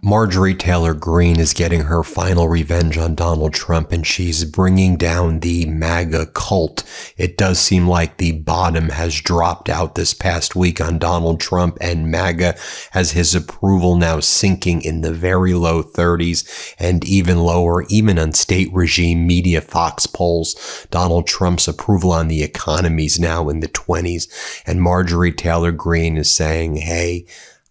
Marjorie Taylor Greene is getting her final revenge on Donald Trump, and she's bringing down the MAGA cult. It does seem like the bottom has dropped out this past week on Donald Trump and MAGA, as his approval now sinking in the very low 30s and even lower, even on state regime media Fox polls. Donald Trump's approval on the economy is now in the 20s, and Marjorie Taylor Greene is saying, hey,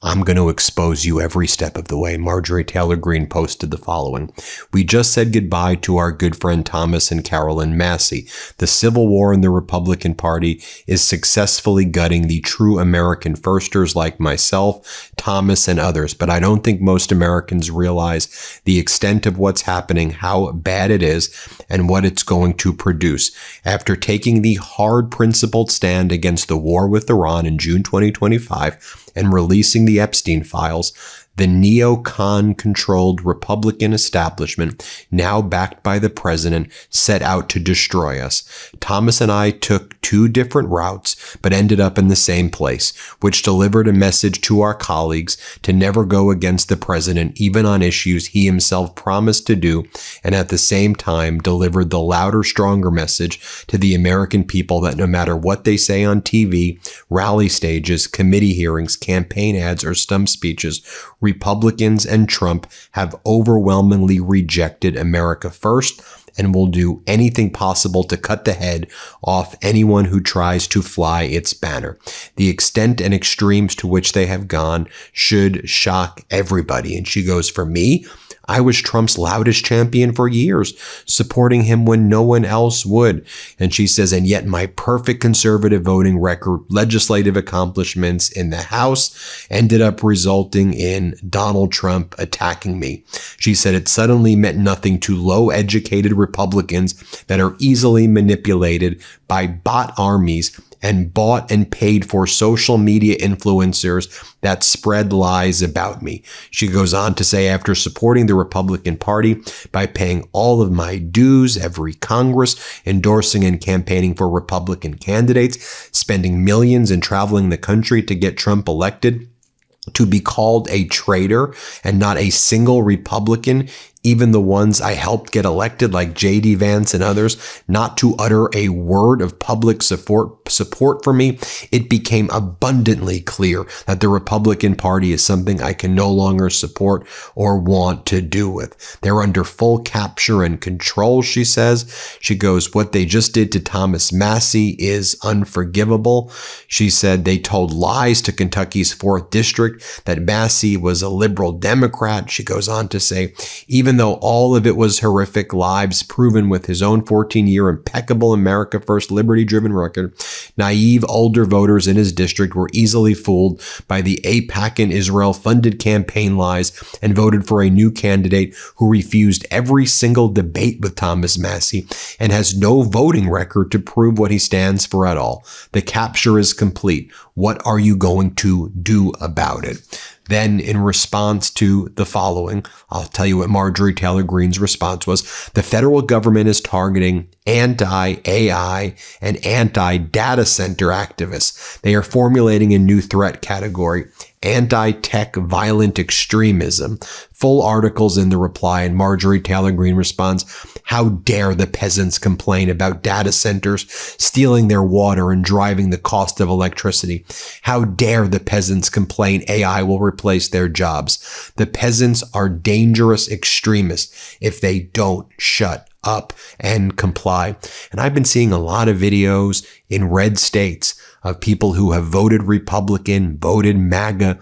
I'm going to expose you every step of the way. Marjorie Taylor Greene posted the following. We just said goodbye to our good friend Thomas and Carolyn Massey. The civil war in the Republican Party is successfully gutting the true American firsters like myself, Thomas, and others. But I don't think most Americans realize the extent of what's happening, how bad it is, and what it's going to produce. After taking the hard principled stand against the war with Iran in June 2025, and releasing the Epstein files, the neocon-controlled Republican establishment, now backed by the president, set out to destroy us. Thomas and I took two different routes, but ended up in the same place, which delivered a message to our colleagues to never go against the president, even on issues he himself promised to do, and at the same time delivered the louder, stronger message to the American people that no matter what they say on TV, rally stages, committee hearings, campaign ads, or stump speeches, Republicans and Trump have overwhelmingly rejected America first and will do anything possible to cut the head off anyone who tries to fly its banner. The extent and extremes to which they have gone should shock everybody. And she goes, for me, I was Trump's loudest champion for years, supporting him when no one else would. And she says, and yet my perfect conservative voting record, legislative accomplishments in the House ended up resulting in Donald Trump attacking me. She said it suddenly meant nothing to low-educated Republicans that are easily manipulated by bot armies and bought and paid for social media influencers that spread lies about me. She goes on to say, after supporting the Republican Party by paying all of my dues every Congress, endorsing and campaigning for Republican candidates, spending millions and traveling the country to get Trump elected, to be called a traitor and not a single Republican, even the ones I helped get elected like J.D. Vance and others, not to utter a word of public support for me, it became abundantly clear that the Republican Party is something I can no longer support or want to do with. They're under full capture and control, she says. She goes, what they just did to Thomas Massey is unforgivable. She said they told lies to Kentucky's 4th District that Massey was a liberal Democrat. She goes on to say, even though all of it was horrific, lives proven with his own 14-year impeccable America First liberty-driven record, naive older voters in his district were easily fooled by the AIPAC and Israel-funded campaign lies and voted for a new candidate who refused every single debate with Thomas Massey and has no voting record to prove what he stands for at all. The capture is complete. What are you going to do about it? Then, in response to the following, I'll tell you what Marjorie Taylor Greene's response was. The federal government is targeting anti-AI and anti-data center activists. They are formulating a new threat category, anti-tech violent extremism. Full articles in the reply, and Marjorie Taylor Greene responds, how dare the peasants complain about data centers stealing their water and driving the cost of electricity? How dare the peasants complain AI will replace their jobs? The peasants are dangerous extremists if they don't shut up and comply. And I've been seeing a lot of videos in red states of people who have voted Republican, voted MAGA,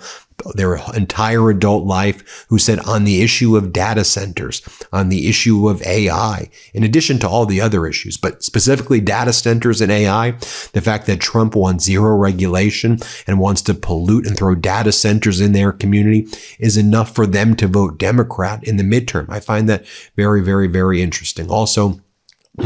their entire adult life, who said on the issue of data centers, on the issue of AI, in addition to all the other issues, but specifically data centers and AI, the fact that Trump wants zero regulation and wants to pollute and throw data centers in their community is enough for them to vote Democrat in the midterm. I find that very, very, very interesting. Also,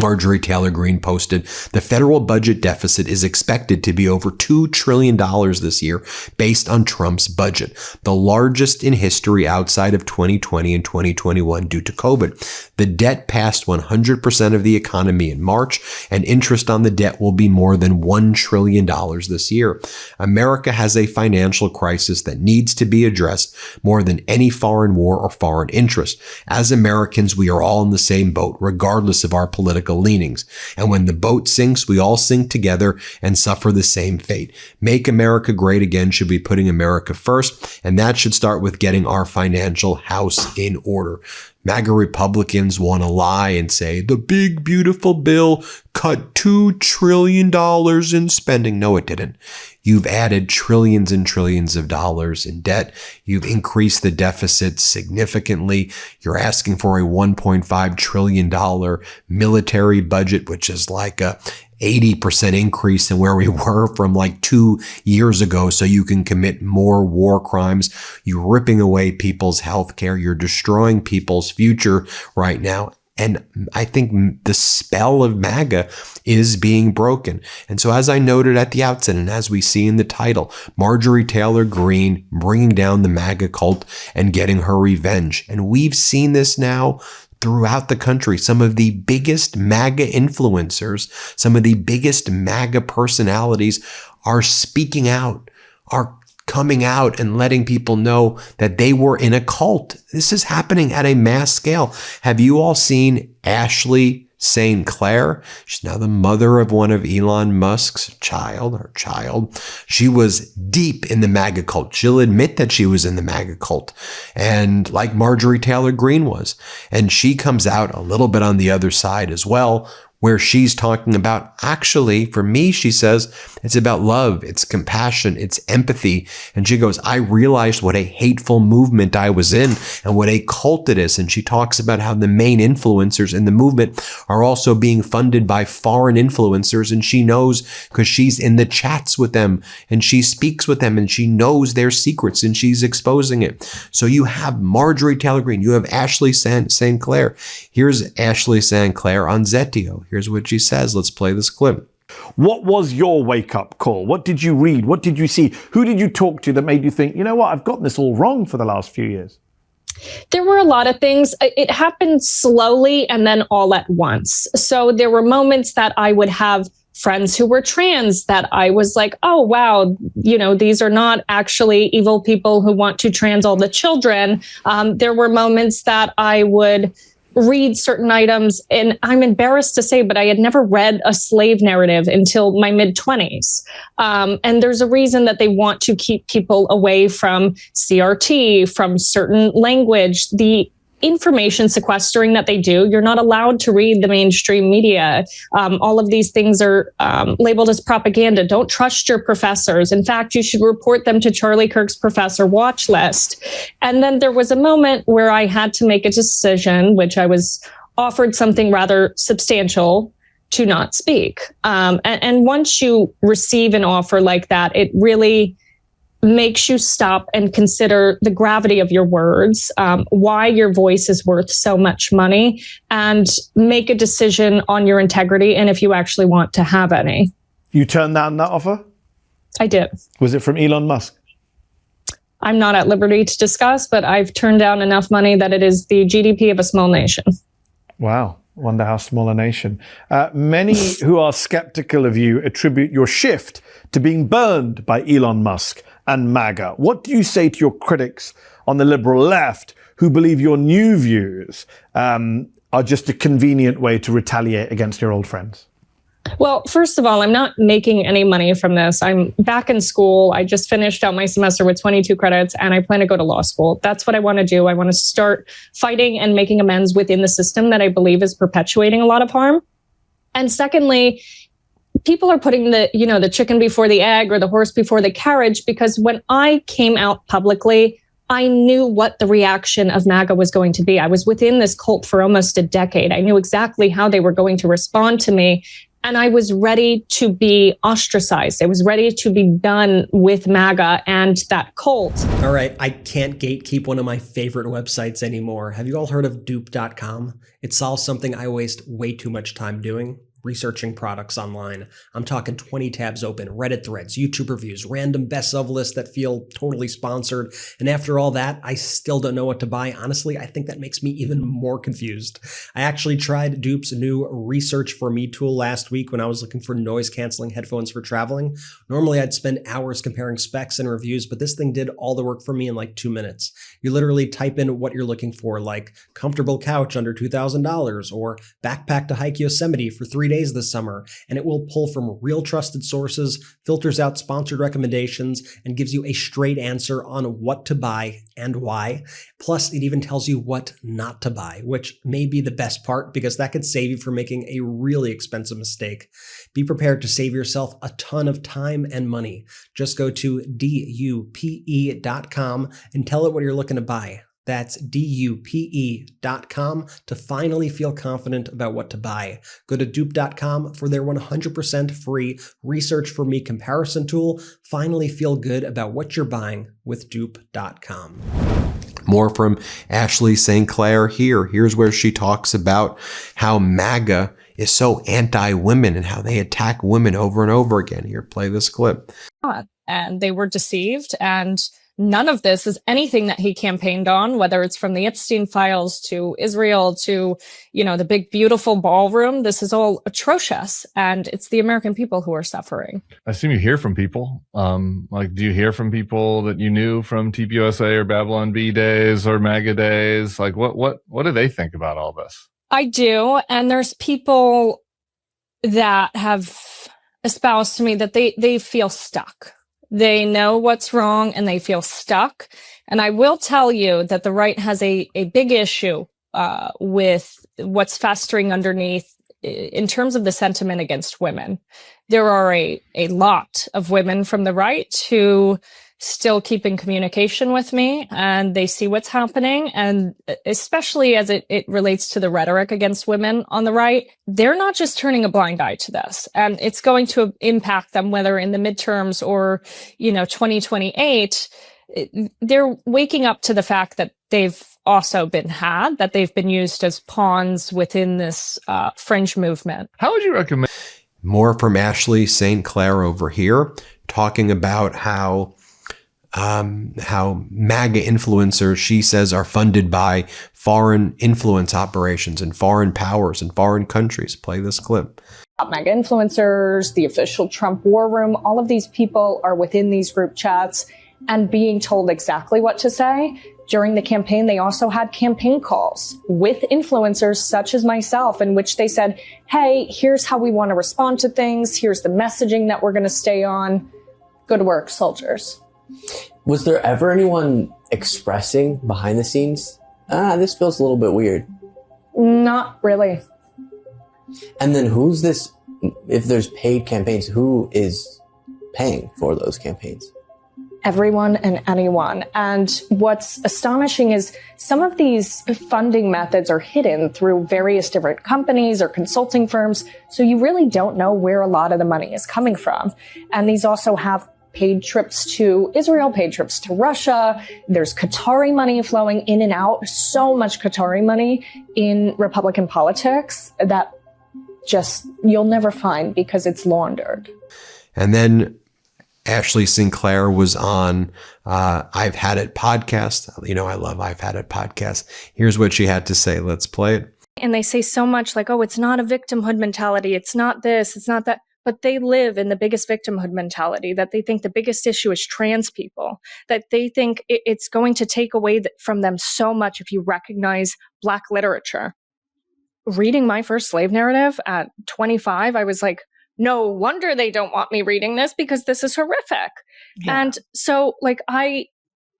Marjorie Taylor Greene posted, the federal budget deficit is expected to be over $2 trillion this year based on Trump's budget, the largest in history outside of 2020 and 2021 due to COVID. The debt passed 100% of the economy in March, and interest on the debt will be more than $1 trillion this year. America has a financial crisis that needs to be addressed more than any foreign war or foreign interest. As Americans, we are all in the same boat, regardless of our political leanings. And when the boat sinks, we all sink together and suffer the same fate. Make America great again should be putting America first, and that should start with getting our financial house in order. MAGA Republicans want to lie and say the big, beautiful bill cut $2 trillion in spending. No, it didn't. You've added trillions and trillions of dollars in debt. You've increased the deficit significantly. You're asking for a $1.5 trillion military budget, which is like a 80% increase in where we were from like 2 years ago, so you can commit more war crimes. You're ripping away people's health care. You're destroying people's future right now. And I think the spell of MAGA is being broken. And so as I noted at the outset, and as we see in the title, Marjorie Taylor Greene bringing down the MAGA cult and getting her revenge. And we've seen this now throughout the country. Some of the biggest MAGA influencers, some of the biggest MAGA personalities are speaking out, are coming out and letting people know that they were in a cult. This is happening at a mass scale. Have you all seen Ashley St. Clair? She's now the mother of one of Elon Musk's child. She was deep in the MAGA cult. She'll admit that she was in the MAGA cult, and like Marjorie Taylor Greene was. And she comes out a little bit on the other side as well, where she's talking about, actually, for me, she says, it's about love, it's compassion, it's empathy. And she goes, I realized what a hateful movement I was in and what a cult it is. And she talks about how the main influencers in the movement are also being funded by foreign influencers. And she knows because she's in the chats with them and she speaks with them and she knows their secrets and she's exposing it. So you have Marjorie Taylor Greene, you have Ashley St. Clair. Here's Ashley St. Clair on Zetio. Here's what she says. Let's play this clip. What was your wake-up call? What did you read? What did you see? Who did you talk to that made you think, you know what, I've gotten this all wrong for the last few years? There were a lot of things. It happened slowly and then all at once. So there were moments that I would have friends who were trans that I was like, oh, wow, you know, these are not actually evil people who want to trans all the children. There were moments that I would read certain items, and I'm embarrassed to say, but I had never read a slave narrative until my mid-20s. And there's a reason that they want to keep people away from CRT, from certain language. The information sequestering that they do, you're not allowed to read the mainstream media. All of these things are labeled as propaganda. Don't trust your professors. In fact, you should report them to Charlie Kirk's professor watch list. And then there was a moment where I had to make a decision, which I was offered something rather substantial to not speak. And once you receive an offer like that, it really makes you stop and consider the gravity of your words, why your voice is worth so much money, and make a decision on your integrity and if you actually want to have any. You turned down that offer? I did. Was it from Elon Musk? I'm not at liberty to discuss, but I've turned down enough money that it is the GDP of a small nation. Wow. Wonder how small a nation. Many who are skeptical of you attribute your shift to being burned by Elon Musk and MAGA. What do you say to your critics on the liberal left who believe your new views are just a convenient way to retaliate against your old friends? Well, first of all, I'm not making any money from this. I'm back in school. I just finished out my semester with 22 credits, and I plan to go to law school. That's what I want to do. I want to start fighting and making amends within the system that I believe is perpetuating a lot of harm. And secondly, people are putting the chicken before the egg or the horse before the carriage, because when I came out publicly, I knew what the reaction of MAGA was going to be. I was within this cult for almost a decade. I knew exactly how they were going to respond to me. And I was ready to be ostracized. I was ready to be done with MAGA and that cult. All right, I can't gatekeep one of my favorite websites anymore. Have you all heard of dupe.com? It solves something I waste way too much time doing. Researching products online. I'm talking 20 tabs open, Reddit threads, YouTube reviews, random best of lists that feel totally sponsored. And after all that, I still don't know what to buy. Honestly, I think that makes me even more confused. I actually tried Dupe's new Research for Me tool last week when I was looking for noise canceling headphones for traveling. Normally, I'd spend hours comparing specs and reviews, but this thing did all the work for me in like 2 minutes. You literally type in what you're looking for, like comfortable couch under $2,000 or backpack to hike Yosemite for 3 days this summer, and it will pull from real trusted sources, filters out sponsored recommendations, and gives you a straight answer on what to buy and why. Plus, it even tells you what not to buy, which may be the best part because that could save you from making a really expensive mistake. Be prepared to save yourself a ton of time and money. Just go to dupe.com and tell it what you're looking to buy. That's dupe.com to finally feel confident about what to buy. Go to dupe.com for their 100% free Research for Me comparison tool. Finally feel good about what you're buying with dupe.com. More from Ashley St. Clair here. Here's where she talks about how MAGA is so anti-women and how they attack women over and over again. Here, play this clip. And they were deceived, and none of this is anything that he campaigned on, whether it's from the Epstein files to Israel to, the big, beautiful ballroom. This is all atrocious. And it's the American people who are suffering. I assume you hear from people. Do you hear from people that you knew from TPUSA or Babylon Bee days or MAGA days? Like, what do they think about all this? I do. And there's people that have espoused to me that they feel stuck. They know what's wrong and they feel stuck. And I will tell you that the right has a big issue with what's festering underneath in terms of the sentiment against women. There are a lot of women from the right who still keep in communication with me, and they see what's happening. And especially as it relates to the rhetoric against women on the right, they're not just turning a blind eye to this. And it's going to impact them, whether in the midterms or, 2028. They're waking up to the fact that they've also been had, that they've been used as pawns within this fringe movement. How would you recommend? More from Ashley St. Clair over here, talking about how MAGA influencers, she says, are funded by foreign influence operations and foreign powers and foreign countries. Play this clip. MAGA influencers, the official Trump war room, all of these people are within these group chats and being told exactly what to say. During the campaign, they also had campaign calls with influencers such as myself, in which they said, hey, here's how we want to respond to things. Here's the messaging that we're going to stay on. Good work, soldiers. Was there ever anyone expressing behind the scenes, this feels a little bit weird? Not really. And then who's this, if there's paid campaigns, who is paying for those campaigns? Everyone and anyone. And what's astonishing is some of these funding methods are hidden through various different companies or consulting firms. So you really don't know where a lot of the money is coming from. And these also have paid trips to Israel, paid trips to Russia. There's Qatari money flowing in and out. So much Qatari money in Republican politics that just you'll never find because it's laundered. And then Ashley St. Clair was on I've Had It podcast. I love I've Had It podcast. Here's what she had to say. Let's play it. And they say so much like, oh, it's not a victimhood mentality. It's not this, it's not that. But they live in the biggest victimhood mentality, that they think the biggest issue is trans people, that they think it's going to take away from them so much if you recognize Black literature. Reading my first slave narrative at 25, I was like, no wonder they don't want me reading this because this is horrific. Yeah. And so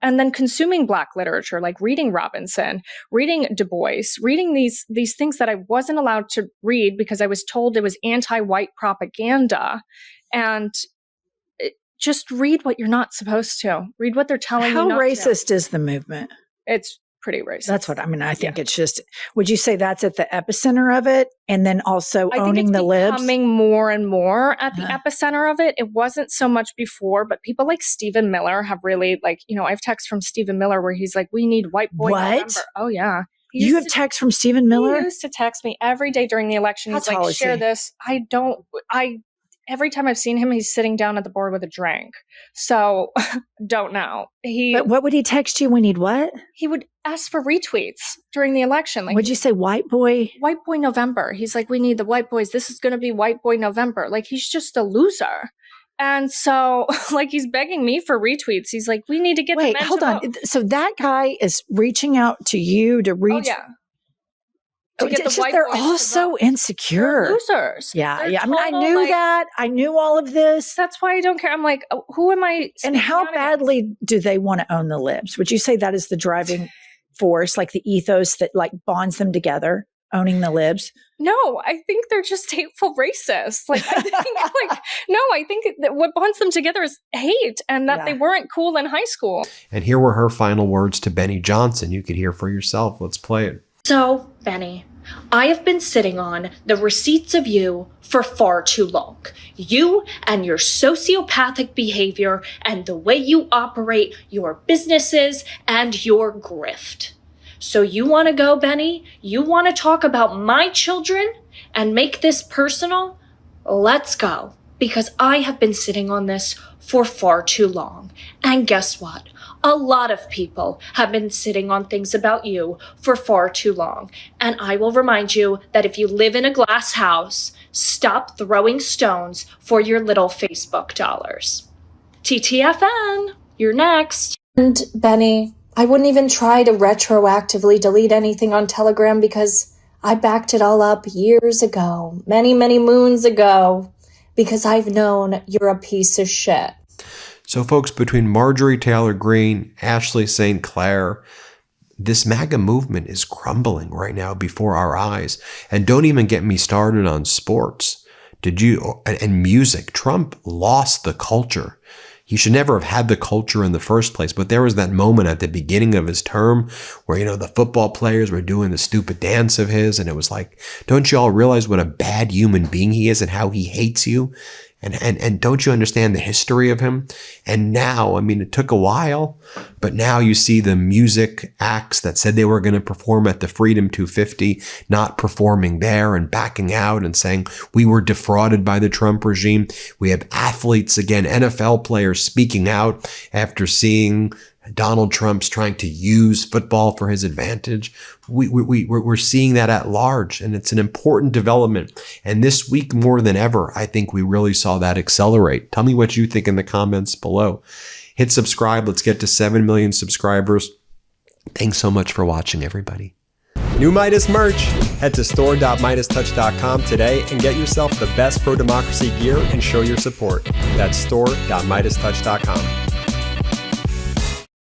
and then consuming Black literature, like reading Robinson, reading Du Bois, reading these things that I wasn't allowed to read because I was told it was anti-white propaganda. And just read what you're not supposed to. Read what they're telling you. How racist is the movement? It's pretty racist. That's what I mean. I think it's just, would you say that's at the epicenter of it? And then also owning the libs? I think it's becoming more and more at the epicenter of it. It wasn't so much before, but people like Stephen Miller have really like, I have texts from Stephen Miller where he's like, we need white boy November. Oh yeah. You have texts from Stephen Miller? He used to text me every day during the election. He's like, share this. Every time I've seen him, he's sitting down at the board with a drink. So don't know. But what would he text you? We need what? He would ask for retweets during the election. Like, would you say white boy? White boy November. He's like, we need the white boys. This is going to be white boy November. Like, he's just a loser. And so, like, he's begging me for retweets. He's like, we need to get Wait, hold on. So that guy is reaching out to you to reach. Oh, yeah. They're all so insecure. They're losers. Yeah. They're I mean, I knew that. I knew all of this. That's why I don't care. I'm like, who am I? And how badly do they want to own the libs? Would you say that is the driving force, like the ethos that like bonds them together, owning the libs? No, I think they're just hateful racists. Like, I think that what bonds them together is hate and that they weren't cool in high school. And here were her final words to Benny Johnson. You could hear for yourself. Let's play it. So, Benny, I have been sitting on the receipts of you for far too long. You and your sociopathic behavior and the way you operate your businesses and your grift. So you want to go, Benny? You want to talk about my children and make this personal? Let's go, because I have been sitting on this for far too long. And guess what? A lot of people have been sitting on things about you for far too long. And I will remind you that if you live in a glass house, stop throwing stones for your little Facebook dollars. TTFN, you're next. And Benny, I wouldn't even try to retroactively delete anything on Telegram because I backed it all up years ago, many, many moons ago, because I've known you're a piece of shit. So, folks, between Marjorie Taylor Greene, Ashley St. Clair, this MAGA movement is crumbling right now before our eyes. And don't even get me started on sports. And music. Trump lost the culture. He should never have had the culture in the first place. But there was that moment at the beginning of his term where, the football players were doing the stupid dance of his. And it was like, don't you all realize what a bad human being he is and how he hates you? And don't you understand the history of him? And now, it took a while, but now you see the music acts that said they were going to perform at the Freedom 250, not performing there and backing out and saying we were defrauded by the Trump regime. We have athletes, again, NFL players speaking out after seeing Donald Trump's trying to use football for his advantage. We're seeing that at large, and it's an important development. And this week, more than ever, I think we really saw that accelerate. Tell me what you think in the comments below. Hit subscribe. Let's get to 7 million subscribers. Thanks so much for watching, everybody. New Meidas merch. Head to store.MeidasTouch.com today and get yourself the best pro-democracy gear and show your support. That's store.MeidasTouch.com.